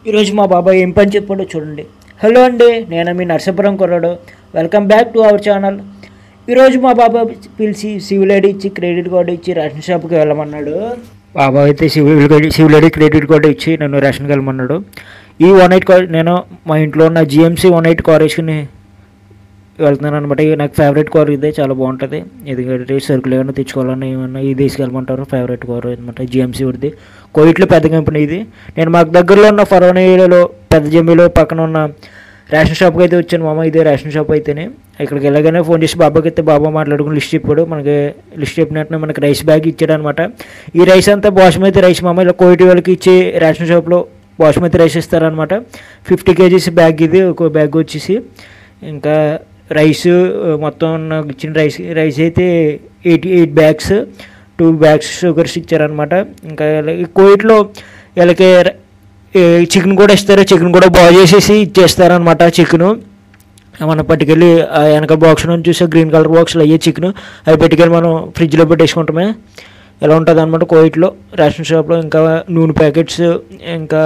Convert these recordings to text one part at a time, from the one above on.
ఈరోజు మా బాబాయ్ ఏం పని చెప్పాడో చూడండి. హలో అండి, నేను మీ నర్సాపురం కుర్రాడు. Welcome back to our channel. ఈరోజు మా బాబాయ్ పిలిచి సివిల్ ఐడి ఇచ్చి క్రెడిట్ కార్డు ఇచ్చి రేషన్ షాప్కి వెళ్ళమన్నాడు. బాబాయ్ అయితే సివిల్ ఐడి క్రెడిట్ కార్డు ఇచ్చి నన్ను రేషన్కి వెళ్ళమన్నాడు. ఈ 1.8 కార్ నేను మా ఇంట్లో ఉన్న GMC 1.8 కార్ వేసుకుని వెళ్తున్నాను అనమాట. నాకు ఫేవరెట్ కార్ ఇదే, చాలా బాగుంటుంది. ఎందుకంటే సరుకులు ఏమైనా తెచ్చుకోవాలన్నా ఏమన్నా ఇది తీసుకెళ్ళమంటారు. ఫేవరెట్ కార్ అనమాట GMC ఉడిది. కోయిట్లో పెద్ద కంపెనీ ఇది. నేను మాకు దగ్గరలో ఉన్న ఫరోనీలో పెద్ద జమ్మీలో పక్కన ఉన్న రేషన్ షాప్కి అయితే వచ్చాను. మామ ఇదే రేషన్ షాప్ అయితేనే. ఇక్కడికి వెళ్ళగానే ఫోన్ చేసి బాబాకి అయితే బాబా మాట్లాడుకుని లిస్ట్ చెప్పాడు. మనకి లిస్ట్ చెప్పినట్టు మనకి రైస్ బ్యాగ్ ఇచ్చాడు అనమాట. ఈ రైస్ అంతా బాస్మతి రైస్ మామ. ఇలా కోయిటి వాళ్ళకి ఇచ్చి రేషన్ షాప్లో బాస్మతి రైస్ ఇస్తారనమాట. 50 kgs బ్యాగ్ ఇది. ఒక బ్యాగ్ వచ్చేసి ఇంకా రైస్ మొత్తం నాకు ఇచ్చిన రైస్ అయితే 88 bags, 2 bags షుగర్స్ ఇచ్చారనమాట. ఇంకా కోవిడ్లో వీళ్ళకి చికెన్ కూడా ఇస్తారు. చికెన్ కూడా బాయిల్ చేసేసి ఇచ్చేస్తారనమాట. చికెను మనం పట్టుకెళ్ళి వెనక బాక్స్ నుంచి చూసే గ్రీన్ కలర్ బాక్స్లో అయ్యే చికెన్ అవి పెట్టుకెళ్ళి మనం ఫ్రిడ్జ్లో పెట్టేసుకుంటామే. ఇలా ఉంటుంది అనమాట కోవిడ్లో రేషన్ షాప్లో. ఇంకా నూనె ప్యాకెట్స్, ఇంకా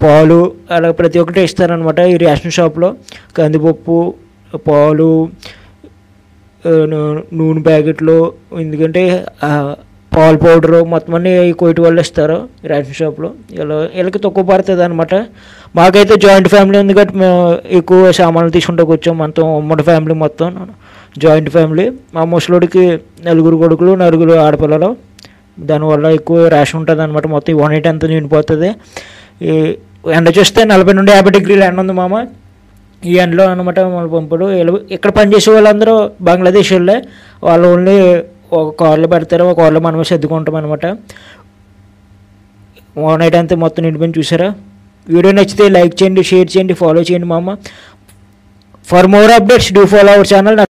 పాలు, అలా ప్రతి ఒక్కటి ఇస్తారనమాట ఈ రేషన్ షాప్లో. కందిపప్పు, పాలు, నూనె ప్యాకెట్లు, ఎందుకంటే పాలు పౌడరు మొత్తం అన్నీ కోయిటి వాళ్ళు ఇస్తారు రేషన్ షాప్లో. వీళ్ళకి తక్కువ పడుతుంది అనమాట. మాకైతే జాయింట్ ఫ్యామిలీ ఉంది కాబట్టి మేము ఎక్కువ సామాన్లు తీసుకుంటూ వచ్చాం. మొత్తం ఉమ్మడి ఫ్యామిలీ, మొత్తం జాయింట్ ఫ్యామిలీ. మా ముసలోడికి 4 కొడుకులు, 4 ఆడపిల్లలు. దానివల్ల ఎక్కువ రేషన్ ఉంటుంది అనమాట. మొత్తం 1.8 అంతా నిండిపోతుంది. ఈ ఎండ చూస్తే 40 నుండి 50 degrees ఎండ ఉంది మామ. ఈ ఎండలో అనమాట మన పంపుడు. ఇక్కడ పనిచేసే వాళ్ళందరూ బంగ్లాదేశ్ వాళ్ళే. వాళ్ళు ఓన్లీ ఒక కార్లో పెడతారు, ఒక కార్లో మనమే సర్దుకుంటాం అనమాట. 1.8 అంతా మొత్తం నిండిపోయి చూసారా. వీడియో నచ్చితే లైక్ చేయండి, షేర్ చేయండి, ఫాలో చేయండి మామ. For more updates do follow our channel.